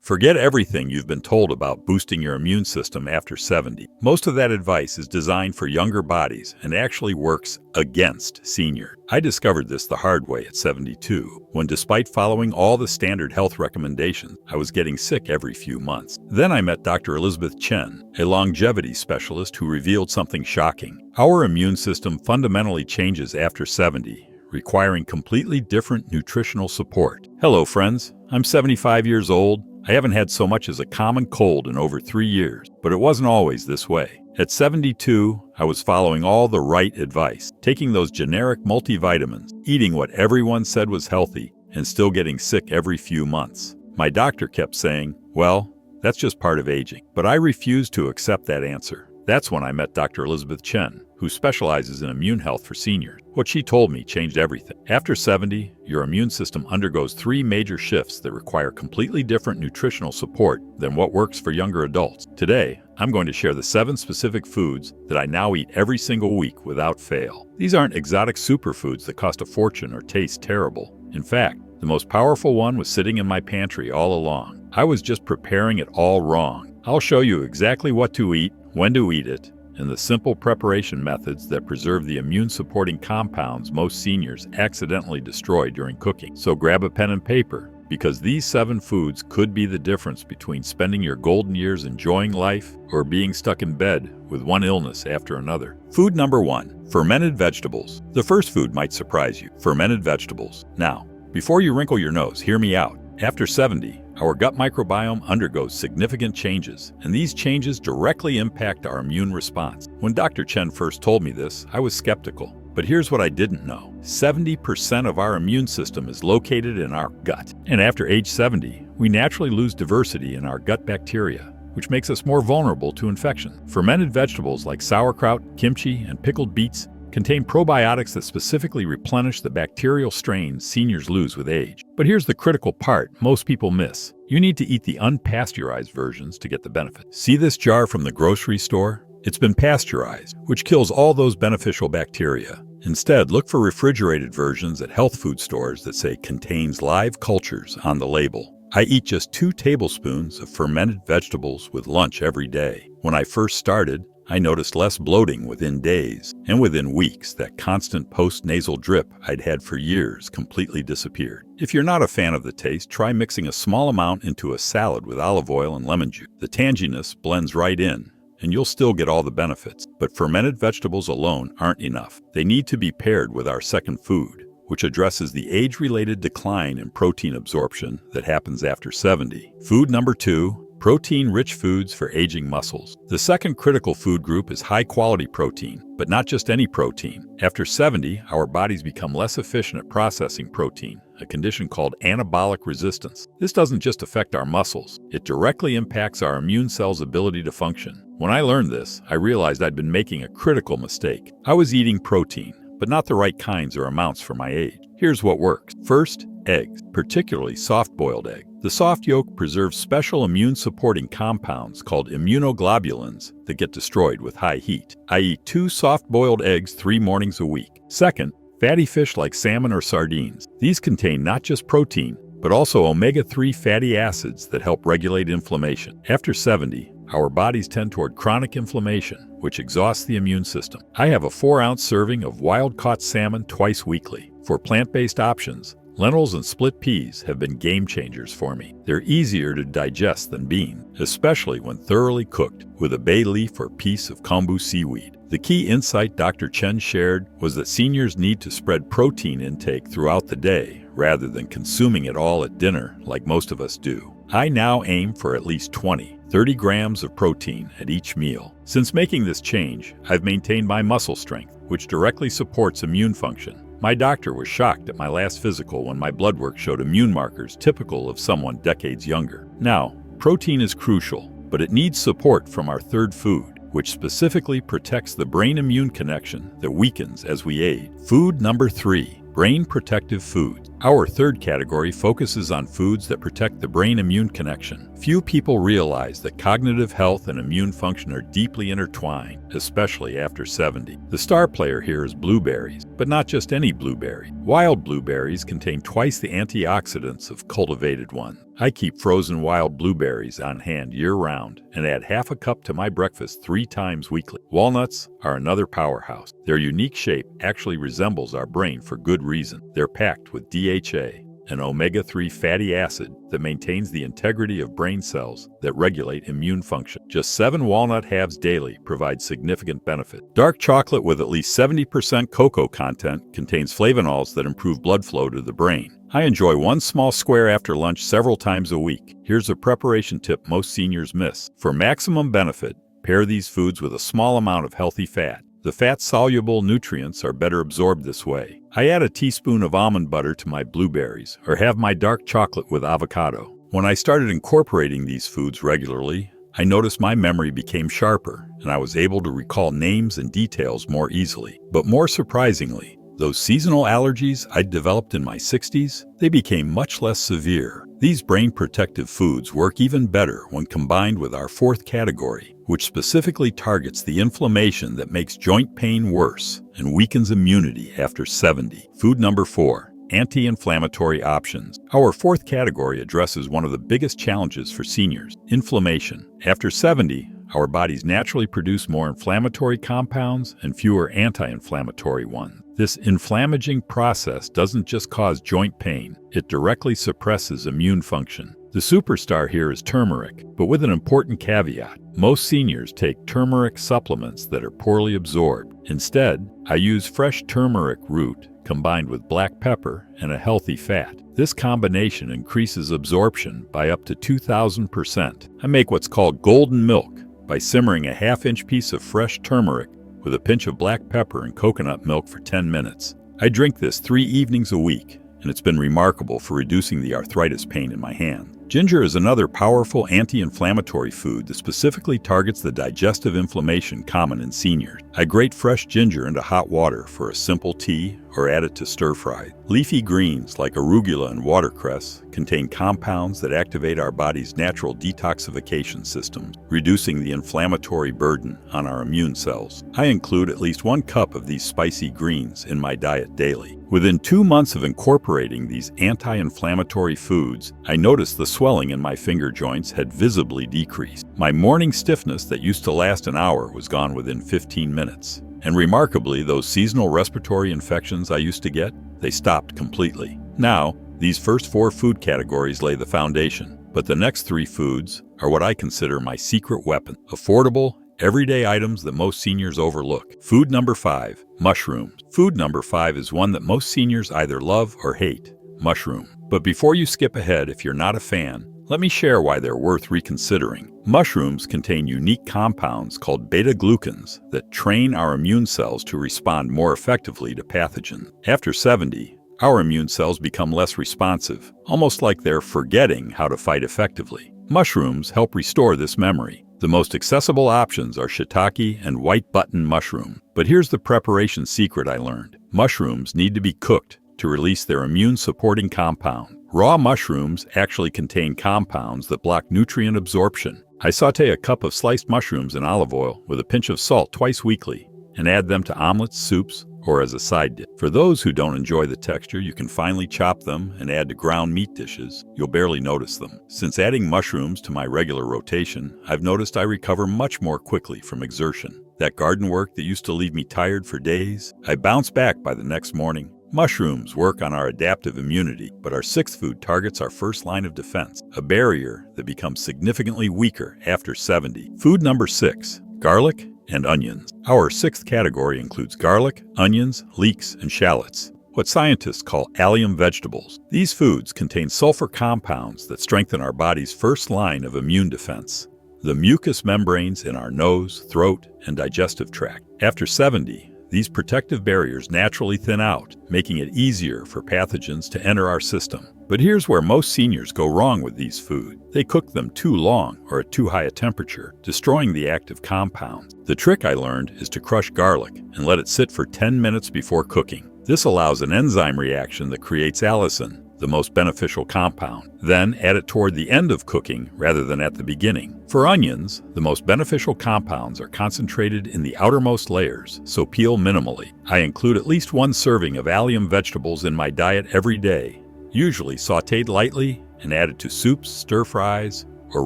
Forget everything you've been told about boosting your immune system after 70. Most of that advice is designed for younger bodies and actually works against seniors. I discovered this the hard way at 72, when despite following all the standard health recommendations, I was getting sick every few months. Then I met Dr. Elizabeth Chen, a longevity specialist who revealed something shocking. Our immune system fundamentally changes after 70, requiring completely different nutritional support. Hello, friends. I'm 75 years old. I haven't had so much as a common cold in over 3 years, but it wasn't always this way. At 72, I was following all the right advice, taking those generic multivitamins, eating what everyone said was healthy, and still getting sick every few months. My doctor kept saying, well, that's just part of aging. But I refused to accept that answer. That's when I met Dr. Elizabeth Chen, who specializes in immune health for seniors. What she told me changed everything. After 70, your immune system undergoes 3 major shifts that require completely different nutritional support than what works for younger adults. Today, I'm going to share the 7 specific foods that I now eat every single week without fail. These aren't exotic superfoods that cost a fortune or taste terrible. In fact, the most powerful one was sitting in my pantry all along. I was just preparing it all wrong. I'll show you exactly what to eat, when to eat it, and the simple preparation methods that preserve the immune-supporting compounds most seniors accidentally destroy during cooking. So grab a pen and paper, because these 7 foods could be the difference between spending your golden years enjoying life or being stuck in bed with one illness after another. Food number 1, fermented vegetables. The first food might surprise you, fermented vegetables. Now, before you wrinkle your nose, hear me out. After 70, our gut microbiome undergoes significant changes, and these changes directly impact our immune response. When Dr. Chen first told me this, I was skeptical. But here's what I didn't know. 70% of our immune system is located in our gut. And after age 70, we naturally lose diversity in our gut bacteria, which makes us more vulnerable to infection. Fermented vegetables like sauerkraut, kimchi, and pickled beets contain probiotics that specifically replenish the bacterial strains seniors lose with age. But here's the critical part most people miss. You need to eat the unpasteurized versions to get the benefit. See this jar from the grocery store? It's been pasteurized, which kills all those beneficial bacteria. Instead, look for refrigerated versions at health food stores that say contains live cultures on the label. I eat just 2 tablespoons of fermented vegetables with lunch every day. When I first started, I noticed less bloating within days, and within weeks, that constant post-nasal drip I'd had for years completely disappeared. If you're not a fan of the taste, try mixing a small amount into a salad with olive oil and lemon juice. The tanginess blends right in, and you'll still get all the benefits. But fermented vegetables alone aren't enough. They need to be paired with our second food, which addresses the age-related decline in protein absorption that happens after 70. Food number 2, protein-rich foods for aging muscles. The second critical food group is high-quality protein, but not just any protein. After 70, our bodies become less efficient at processing protein, a condition called anabolic resistance. This doesn't just affect our muscles, it directly impacts our immune cells' ability to function. When I learned this, I realized I'd been making a critical mistake. I was eating protein, but not the right kinds or amounts for my age. Here's what works. First, eggs, particularly soft-boiled eggs. The soft yolk preserves special immune-supporting compounds called immunoglobulins that get destroyed with high heat. I eat 2 soft-boiled eggs 3 mornings a week. Second, fatty fish like salmon or sardines. These contain not just protein, but also omega-3 fatty acids that help regulate inflammation. After 70, our bodies tend toward chronic inflammation, which exhausts the immune system. I have a 4-ounce serving of wild-caught salmon twice weekly. For plant-based options, lentils and split peas have been game changers for me. They're easier to digest than beans, especially when thoroughly cooked with a bay leaf or piece of kombu seaweed. The key insight Dr. Chen shared was that seniors need to spread protein intake throughout the day rather than consuming it all at dinner like most of us do. I now aim for at least 30 grams of protein at each meal. Since making this change, I've maintained my muscle strength, which directly supports immune function. My doctor was shocked at my last physical when my blood work showed immune markers typical of someone decades younger. Now, protein is crucial, but it needs support from our third food, which specifically protects the brain immune connection that weakens as we age. Food number 3, brain protective foods. Our third category focuses on foods that protect the brain immune connection. Few people realize that cognitive health and immune function are deeply intertwined, especially after 70. The star player here is blueberries, but not just any blueberry. Wild blueberries contain twice the antioxidants of cultivated ones. I keep frozen wild blueberries on hand year-round and add half a cup to my breakfast 3 times weekly. Walnuts are another powerhouse. Their unique shape actually resembles our brain for good reason. They're packed with DHA, an omega-3 fatty acid that maintains the integrity of brain cells that regulate immune function. Just 7 walnut halves daily provide significant benefit. Dark chocolate with at least 70% cocoa content contains flavonols that improve blood flow to the brain. I enjoy one small square after lunch several times a week. Here's a preparation tip most seniors miss. For maximum benefit, pair these foods with a small amount of healthy fat. The fat-soluble nutrients are better absorbed this way. I add a teaspoon of almond butter to my blueberries or have my dark chocolate with avocado. When I started incorporating these foods regularly, I noticed my memory became sharper and I was able to recall names and details more easily. But more surprisingly, those seasonal allergies I'd developed in my 60s, they became much less severe. These brain-protective foods work even better when combined with our 4th category, which specifically targets the inflammation that makes joint pain worse and weakens immunity after 70. Food number 4. Anti-inflammatory options. Our 4th category addresses one of the biggest challenges for seniors: inflammation. After 70, our bodies naturally produce more inflammatory compounds and fewer anti-inflammatory ones. This inflammaging process doesn't just cause joint pain, it directly suppresses immune function. The superstar here is turmeric, but with an important caveat. Most seniors take turmeric supplements that are poorly absorbed. Instead, I use fresh turmeric root combined with black pepper and a healthy fat. This combination increases absorption by up to 2,000%. I make what's called golden milk by simmering a half-inch piece of fresh turmeric with a pinch of black pepper and coconut milk for 10 minutes. I drink this 3 evenings a week, and it's been remarkable for reducing the arthritis pain in my hand. Ginger is another powerful anti-inflammatory food that specifically targets the digestive inflammation common in seniors. I grate fresh ginger into hot water for a simple tea or add it to stir-fry. Leafy greens like arugula and watercress contain compounds that activate our body's natural detoxification systems, reducing the inflammatory burden on our immune cells. I include at least 1 cup of these spicy greens in my diet daily. Within 2 months of incorporating these anti-inflammatory foods, I noticed the swelling in my finger joints had visibly decreased. My morning stiffness that used to last an hour was gone within 15 minutes. And remarkably, those seasonal respiratory infections I used to get, they stopped completely. Now, these first 4 food categories lay the foundation, but the next 3 foods are what I consider my secret weapon: affordable, everyday items that most seniors overlook. Food number 5, mushrooms. Food number 5 is one that most seniors either love or hate: mushroom. But before you skip ahead, if you're not a fan, let me share why they're worth reconsidering. Mushrooms contain unique compounds called beta-glucans that train our immune cells to respond more effectively to pathogens. After 70, our immune cells become less responsive, almost like they're forgetting how to fight effectively. Mushrooms help restore this memory. The most accessible options are shiitake and white button mushroom. But here's the preparation secret I learned. Mushrooms need to be cooked to release their immune-supporting compound. Raw mushrooms actually contain compounds that block nutrient absorption. I saute a cup of sliced mushrooms in olive oil with a pinch of salt twice weekly and add them to omelets, soups, or as a side dish. For those who don't enjoy the texture, you can finely chop them and add to ground meat dishes. You'll barely notice them. Since adding mushrooms to my regular rotation, I've noticed I recover much more quickly from exertion. That garden work that used to leave me tired for days, I bounce back by the next morning. Mushrooms work on our adaptive immunity, but our 6th food targets our first line of defense, a barrier that becomes significantly weaker after 70. Food number 6, garlic and onions. Our 6th category includes garlic, onions, leeks, and shallots, what scientists call allium vegetables. These foods contain sulfur compounds that strengthen our body's first line of immune defense, the mucous membranes in our nose, throat, and digestive tract. After 70, these protective barriers naturally thin out, making it easier for pathogens to enter our system. But here's where most seniors go wrong with these foods. They cook them too long or at too high a temperature, destroying the active compounds. The trick I learned is to crush garlic and let it sit for 10 minutes before cooking. This allows an enzyme reaction that creates allicin, the most beneficial compound. Then add it toward the end of cooking rather than at the beginning. For onions, the most beneficial compounds are concentrated in the outermost layers, so peel minimally. I include at least 1 serving of allium vegetables in my diet every day, usually sautéed lightly and added to soups, stir-fries, or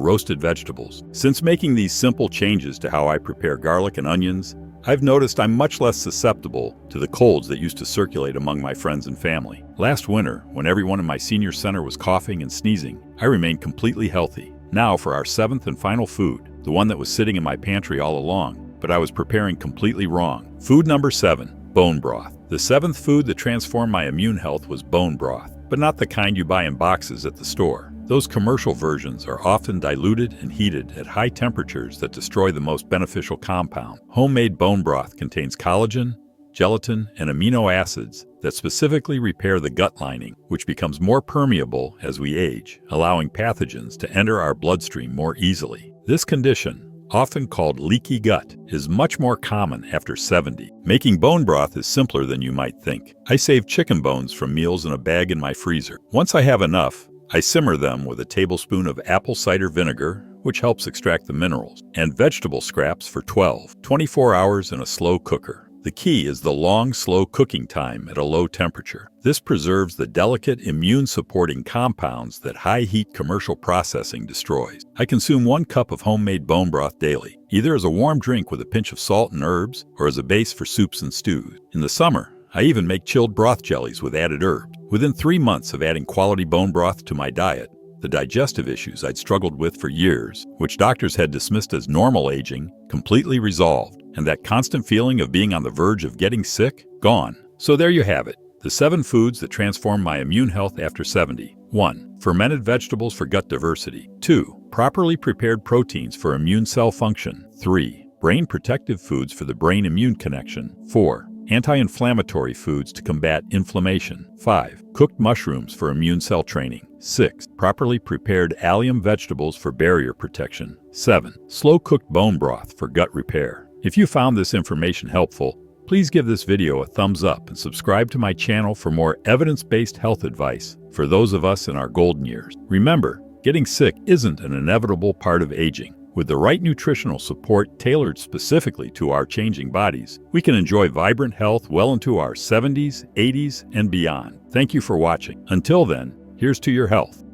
roasted vegetables. Since making these simple changes to how I prepare garlic and onions, I've noticed I'm much less susceptible to the colds that used to circulate among my friends and family. Last winter, when everyone in my senior center was coughing and sneezing, I remained completely healthy. Now for our seventh and final food, the one that was sitting in my pantry all along, but I was preparing completely wrong. Food number 7, bone broth. The seventh food that transformed my immune health was bone broth, but not the kind you buy in boxes at the store. Those commercial versions are often diluted and heated at high temperatures that destroy the most beneficial compound. Homemade bone broth contains collagen, gelatin, and amino acids that specifically repair the gut lining, which becomes more permeable as we age, allowing pathogens to enter our bloodstream more easily. This condition, often called leaky gut, is much more common after 70. Making bone broth is simpler than you might think. I save chicken bones from meals in a bag in my freezer. Once I have enough, I simmer them with a tablespoon of apple cider vinegar, which helps extract the minerals, and vegetable scraps for 24 hours in a slow cooker. The key is the long, slow cooking time at a low temperature. This preserves the delicate immune-supporting compounds that high-heat commercial processing destroys. I consume 1 cup of homemade bone broth daily, either as a warm drink with a pinch of salt and herbs, or as a base for soups and stews. In the summer, I even make chilled broth jellies with added herbs. Within 3 months of adding quality bone broth to my diet, the digestive issues I'd struggled with for years, which doctors had dismissed as normal aging, completely resolved, and that constant feeling of being on the verge of getting sick, gone. So there you have it, the 7 foods that transform my immune health after 70. 1. Fermented vegetables for gut diversity. 2. Properly prepared proteins for immune cell function. 3. Brain protective foods for the brain immune connection. 4. Anti-inflammatory foods to combat inflammation. 5. Cooked mushrooms for immune cell training. 6. Properly prepared allium vegetables for barrier protection. 7. Slow-cooked bone broth for gut repair. If you found this information helpful, please give this video a thumbs up and subscribe to my channel for more evidence-based health advice for those of us in our golden years. Remember, getting sick isn't an inevitable part of aging. With the right nutritional support tailored specifically to our changing bodies, we can enjoy vibrant health well into our 70s, 80s, and beyond. Thank you for watching. Until then, here's to your health.